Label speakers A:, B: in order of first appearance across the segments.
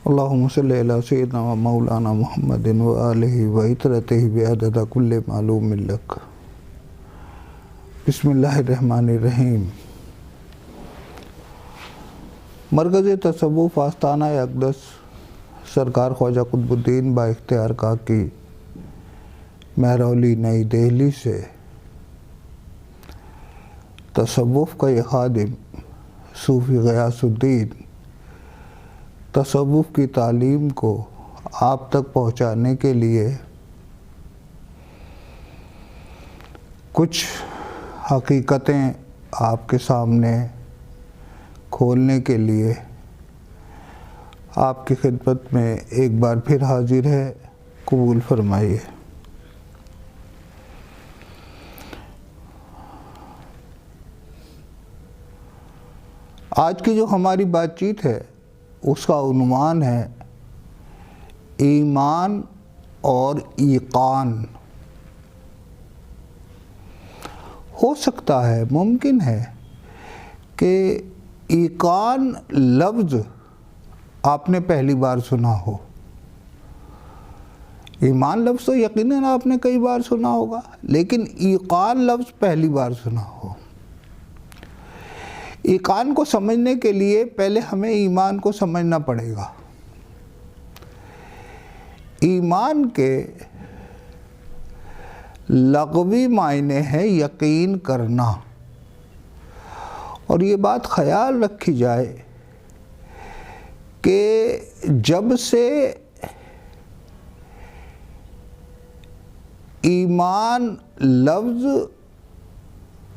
A: اللہم صلی علی سیدنا و مولانا محمد و آلہ و اطرتہ بعدد کل معلوم لک۔ بسم اللہ الرحمن الرحیم۔ مرکز تصوف آستانہ اقدس سرکار خواجہ قطب الدین با اختیار کاکی مہرولی نئی دہلی سے تصوف کا یہ خادم صوفی غیاث الدین تصوف کی تعلیم کو آپ تک پہنچانے کے لیے کچھ حقیقتیں آپ کے سامنے کھولنے کے لیے آپ کی خدمت میں ایک بار پھر حاضر ہے، قبول فرمائیے۔ آج کی جو ہماری بات چیت ہے اس کا عنوان ہے ایمان اور ایقان۔ ہو سکتا ہے، ممکن ہے کہ ایقان لفظ آپ نے پہلی بار سنا ہو۔ ایمان لفظ تو یقیناً آپ نے کئی بار سنا ہوگا، لیکن ایقان لفظ پہلی بار سنا ہو۔ ایقان کو سمجھنے کے لیے پہلے ہمیں ایمان کو سمجھنا پڑے گا۔ ایمان کے لغوی معنی ہے یقین کرنا، اور یہ بات خیال رکھی جائے کہ جب سے ایمان لفظ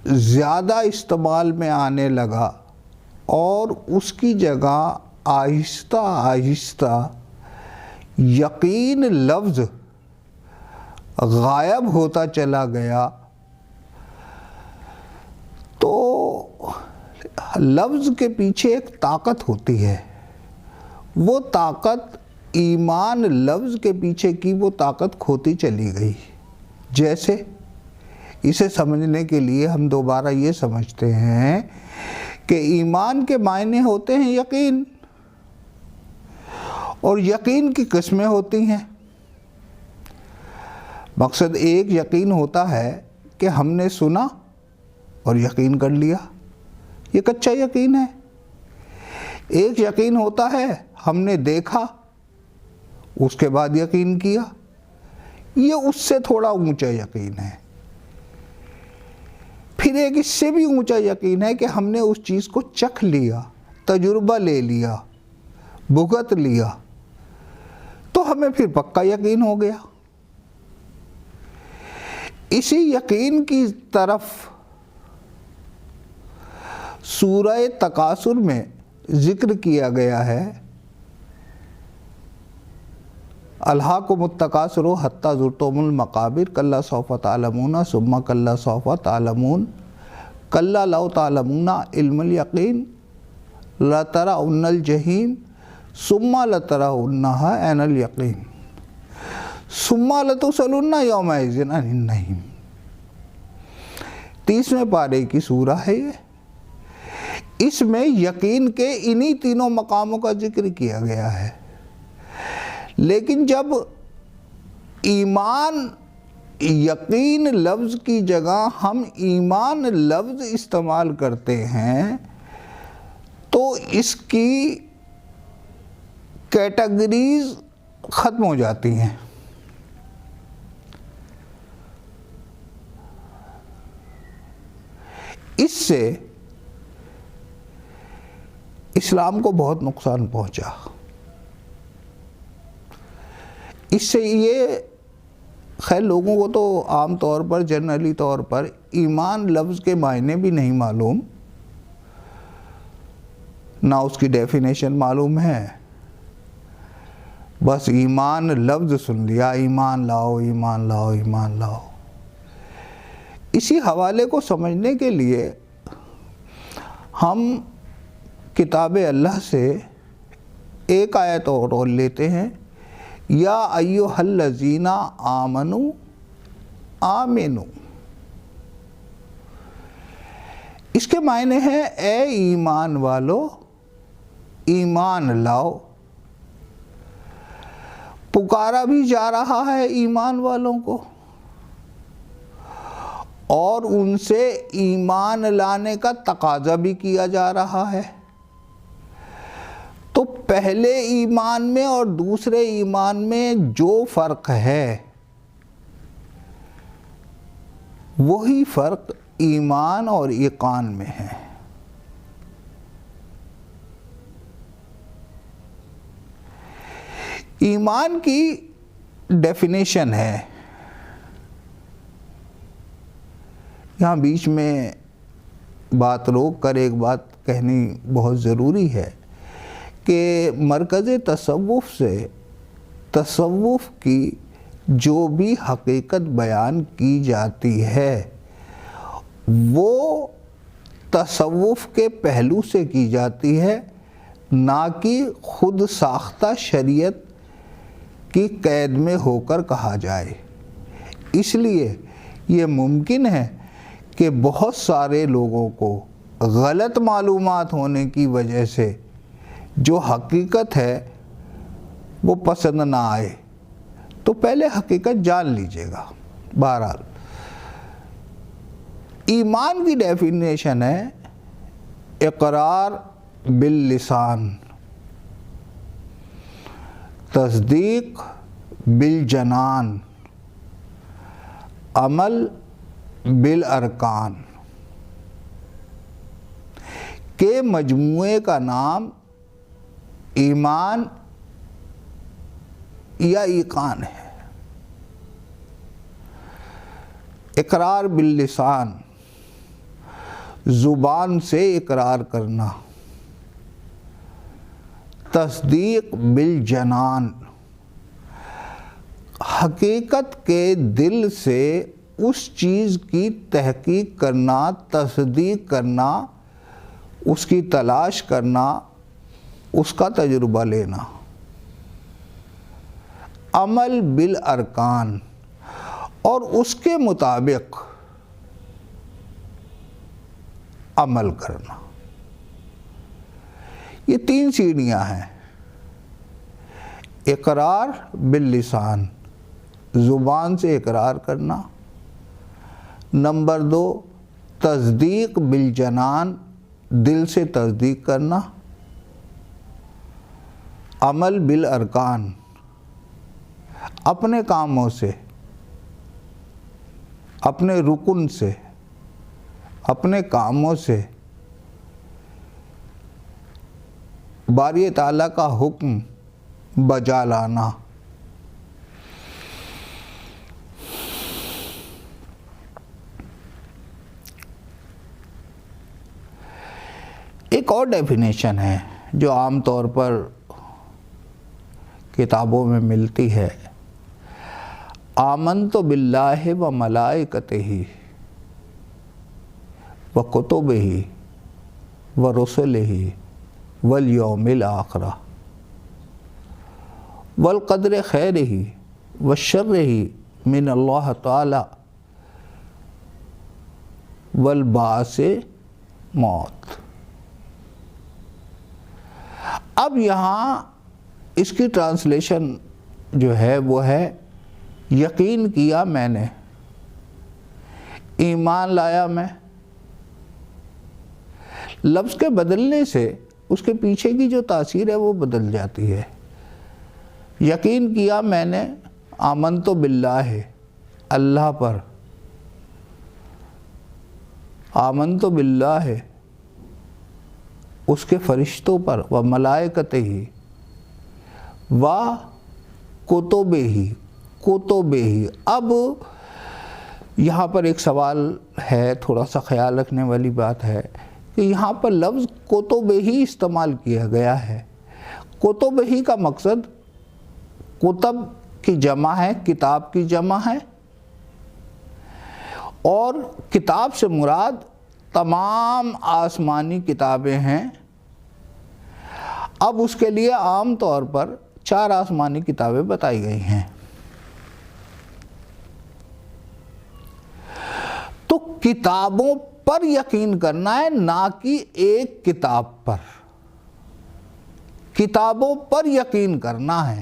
A: زیادہ استعمال میں آنے لگا اور اس کی جگہ آہستہ آہستہ یقین لفظ غائب ہوتا چلا گیا، تو لفظ کے پیچھے ایک طاقت ہوتی ہے۔ وہ طاقت ایمان لفظ کے پیچھے کی وہ طاقت کھوتی چلی گئی۔ جیسے اسے سمجھنے کے لیے ہم دوبارہ یہ سمجھتے ہیں کہ ایمان کے معنی ہوتے ہیں یقین، اور یقین کی قسمیں ہوتی ہیں۔ مقصد ایک یقین ہوتا ہے کہ ہم نے سنا اور یقین کر لیا، یہ کچا یقین ہے۔ ایک یقین ہوتا ہے ہم نے دیکھا اس کے بعد یقین کیا، یہ اس سے تھوڑا اونچا یقین ہے۔ پھر ایک اس سے بھی اونچا یقین ہے کہ ہم نے اس چیز کو چکھ لیا، تجربہ لے لیا، بھگت لیا، تو ہمیں پھر پکا یقین ہو گیا۔ اسی یقین کی طرف سورہ تکاثر میں ذکر کیا گیا ہے، الہاکم التکاثر حتی زرتم المقابر کلا سوف تعلمون ثم کلا سوف تعلمون کلا لو تعلمون علم الیقین لترون الجحیم ثم لترونها عین الیقین ثم لتسألن یومئذ عن النعیم۔ 30ویں پارے کی سورہ ہے یہ۔ اس میں یقین کے انہی تینوں مقاموں کا ذکر کیا گیا ہے، لیکن جب ایمان یقین لفظ کی جگہ ہم ایمان لفظ استعمال کرتے ہیں تو اس کی کیٹیگریز ختم ہو جاتی ہیں۔ اس سے اسلام کو بہت نقصان پہنچا۔ اس سے یہ خیر لوگوں کو تو عام طور پر جنرلی طور پر ایمان لفظ کے معنی بھی نہیں معلوم، نہ اس کی ڈیفینیشن معلوم ہے، بس ایمان لفظ سن لیا، ایمان لاؤ ایمان لاؤ ایمان لاؤ۔ اسی حوالے کو سمجھنے کے لیے ہم کتاب اللہ سے ایک آیت اور لیتے ہیں، یا ایھا الذین آمنوا آمنوا۔ اس کے معنی ہے اے ایمان والو ایمان لاؤ۔ پکارا بھی جا رہا ہے ایمان والوں کو اور ان سے ایمان لانے کا تقاضا بھی کیا جا رہا ہے۔ تو پہلے ایمان میں اور دوسرے ایمان میں جو فرق ہے وہی فرق ایمان اور ایقان میں ہے۔ ایمان کی ڈیفینیشن ہے، یہاں بیچ میں بات روک کر ایک بات کہنی بہت ضروری ہے کہ مرکز تصوف سے تصوف کی جو بھی حقیقت بیان کی جاتی ہے وہ تصوف کے پہلو سے کی جاتی ہے، نہ کہ خود ساختہ شریعت کی قید میں ہو کر کہا جائے۔ اس لیے یہ ممکن ہے کہ بہت سارے لوگوں کو غلط معلومات ہونے کی وجہ سے جو حقیقت ہے وہ پسند نہ آئے، تو پہلے حقیقت جان لیجئے گا۔ بہرحال ایمان کی ڈیفینیشن ہے اقرار باللسان، تصدیق بالجنان، عمل بالارکان کے مجموعے کا نام ایمان یا ایقان ہے۔ اقرار باللسان، زبان سے اقرار کرنا، تصدیق بالجنان، حقیقت کے دل سے اس چیز کی تحقیق کرنا، تصدیق کرنا، اس کی تلاش کرنا، اس کا تجربہ لینا، عمل بالارکان، اور اس کے مطابق عمل کرنا۔ یہ تین سیڑھیاں ہیں، اقرار باللسان، زبان سے اقرار کرنا، نمبر 2 تصدیق بالجنان، دل سے تصدیق کرنا، عمل بالارکان، اپنے کاموں سے، اپنے رکن سے، اپنے کاموں سے باری تعالیٰ کا حکم بجا لانا۔ ایک اور ڈیفینیشن ہے جو عام طور پر کتابوں میں ملتی ہے، آمنت باللہ و ملائکتہ و کتبہ و رسلہ والیوم الآخر والقدر خیرہ و شرہ من اللہ تعالی والبعث موت۔ اب یہاں اس کی ٹرانسلیشن جو ہے وہ ہے یقین کیا میں نے، ایمان لایا میں۔ لفظ کے بدلنے سے اس کے پیچھے کی جو تاثیر ہے وہ بدل جاتی ہے۔ یقین کیا میں نے، آمنت باللہ، اللہ پر، آمنت باللہ، اس کے فرشتوں پر، و ملائکتہ و کتبہ، کتبہ۔ اب یہاں پر ایک سوال ہے، تھوڑا سا خیال رکھنے والی بات ہے کہ یہاں پر لفظ کتبہ ہی استعمال کیا گیا ہے۔ کتبہ ہی کا مقصد کتب کی جمع ہے، کتاب کی جمع ہے، اور کتاب سے مراد تمام آسمانی کتابیں ہیں۔ اب اس کے لیے عام طور پر 4 آسمانی کتابیں بتائی گئی ہیں۔ تو کتابوں پر یقین کرنا ہے، نہ کہ ایک کتاب پر۔ کتابوں پر یقین کرنا ہے،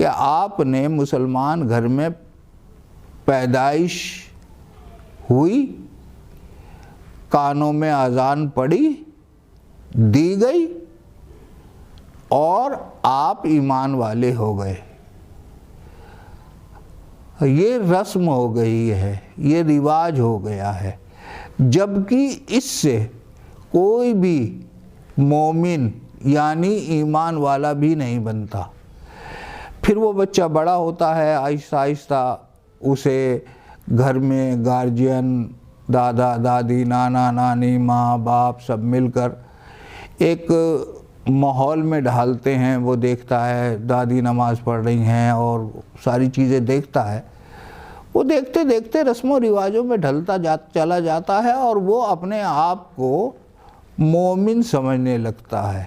A: کہ آپ نے مسلمان گھر میں پیدائش ہوئی، کانوں میں اذان پڑی، دی گئی اور آپ ایمان والے ہو گئے. یہ رسم ہو گئی ہے، یہ رواج ہو گیا ہے، جبکہ اس سے کوئی بھی مومن یعنی ایمان والا بھی نہیں بنتا. پھر وہ بچہ بڑا ہوتا ہے، آہستہ آہستہ اسے گھر میں گارجین، دادا دادی، نانا نانی، ماں باپ سب مل کر ایک ماحول میں ڈھالتے ہیں. وہ دیکھتا ہے دادی نماز پڑھ رہی ہیں اور ساری چیزیں دیکھتا ہے. وہ دیکھتے دیکھتے رسم و رواجوں میں ڈھلتا چلا جاتا ہے اور وہ اپنے آپ کو مومن سمجھنے لگتا ہے.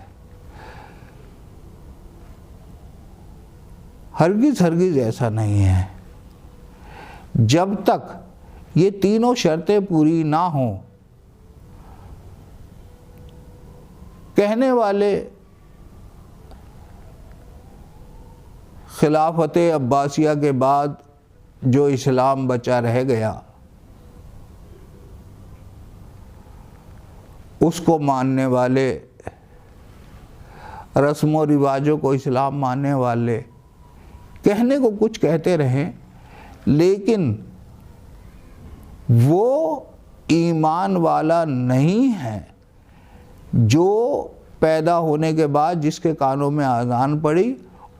A: ہرگز ہرگز ایسا نہیں ہے. جب تک یہ تینوں شرطیں پوری نہ ہوں، کہنے والے خلافت عباسیہ کے بعد جو اسلام بچا رہ گیا اس کو ماننے والے، رسم و رواجوں کو اسلام ماننے والے کہنے کو کچھ کہتے رہیں، لیکن وہ ایمان والا نہیں ہے جو پیدا ہونے کے بعد جس کے کانوں میں اذان پڑی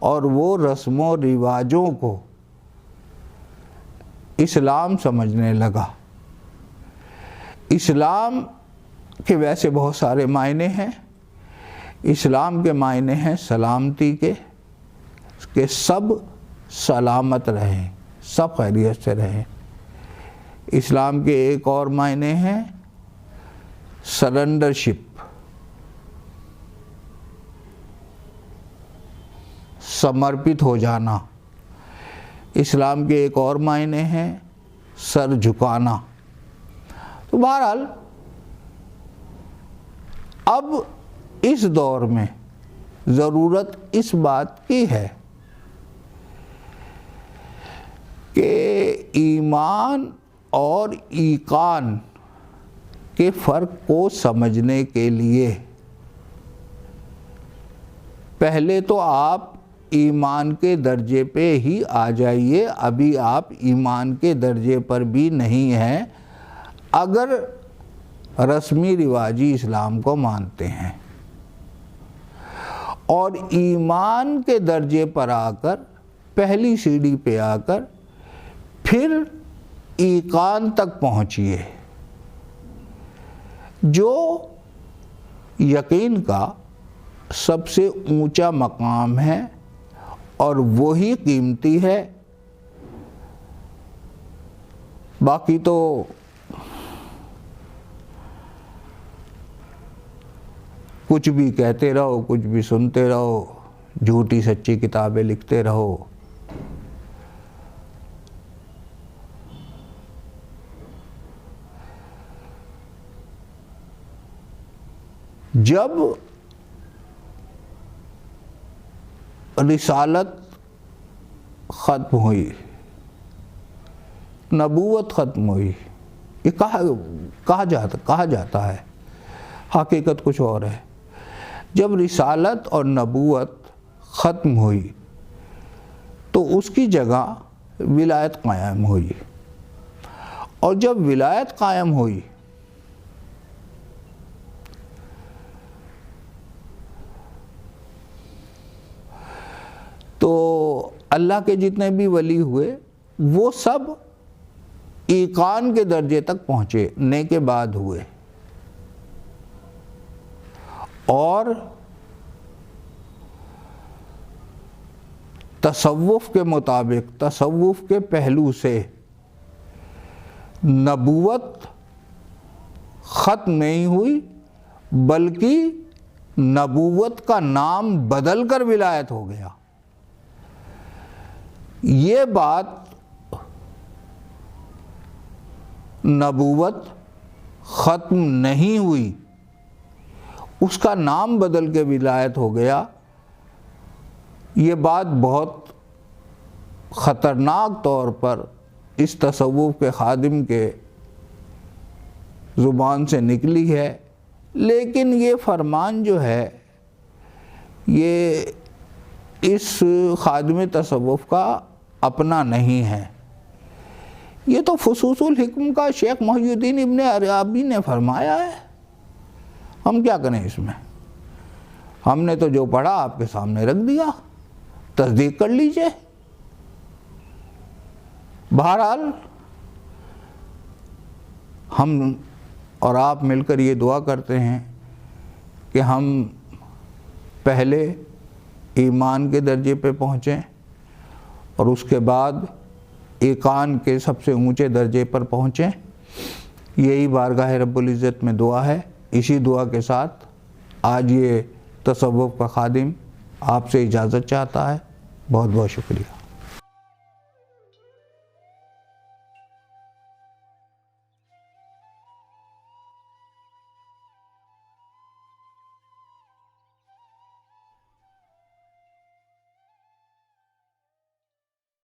A: اور وہ رسم و رواجوں کو اسلام سمجھنے لگا. اسلام کے ویسے بہت سارے معنی ہیں. اسلام کے معنی ہیں سلامتی کے، کہ سب سلامت رہیں، سب خیریت سے رہیں. اسلام کے ایک اور معنی ہیں سرنڈرشپ، سمرپت ہو جانا. اسلام کے ایک اور معنی ہیں سر جھکانا. تو بہرحال اب اس دور میں ضرورت اس بات کی ہے کہ ایمان اور ایقان کے فرق کو سمجھنے کے لیے پہلے تو آپ ایمان کے درجے پہ ہی آ جائیے. ابھی آپ ایمان کے درجے پر بھی نہیں ہیں اگر رسمی رواجی اسلام کو مانتے ہیں. اور ایمان کے درجے پر آ کر، پہلی سیڑھی پہ آ کر پھر ایقان تک پہنچیے، جو یقین کا سب سے اونچا مقام ہے اور وہی قیمتی ہے. باقی تو کچھ بھی کہتے رہو، کچھ بھی سنتے رہو، جھوٹی سچی کتابیں لکھتے رہو. جب رسالت ختم ہوئی، نبوت ختم ہوئی، یہ کہا جاتا ہے، حقیقت کچھ اور ہے. جب رسالت اور نبوت ختم ہوئی تو اس کی جگہ ولایت قائم ہوئی. اور جب ولایت قائم ہوئی تو اللہ کے جتنے بھی ولی ہوئے وہ سب ایقان کے درجے تک پہنچنے کے بعد ہوئے. اور تصوف کے مطابق، تصوف کے پہلو سے نبوت ختم نہیں ہوئی، بلکہ نبوت کا نام بدل کر ولایت ہو گیا. یہ بات نبوت ختم نہیں ہوئی، اس کا نام بدل کے ولایت ہو گیا، یہ بات بہت خطرناک طور پر اس تصوف کے خادم کے زبان سے نکلی ہے، لیکن یہ فرمان جو ہے یہ اس خادم تصوف کا اپنا نہیں ہے، یہ تو فصوص الحکم کا شیخ محی الدین ابن عربی نے فرمایا ہے۔ ہم کیا کریں اس میں؟ ہم نے تو جو پڑھا آپ کے سامنے رکھ دیا، تصدیق کر لیجئے۔ بہرحال ہم اور آپ مل کر یہ دعا کرتے ہیں کہ ہم پہلے ایمان کے درجے پہ پہنچیں اور اس کے بعد ایقان کے سب سے اونچے درجے پر پہنچیں، یہی بارگاہ رب العزت میں دعا ہے۔ اسی دعا کے ساتھ آج یہ تصوف کا خادم آپ سے اجازت چاہتا ہے۔ بہت بہت شکریہ۔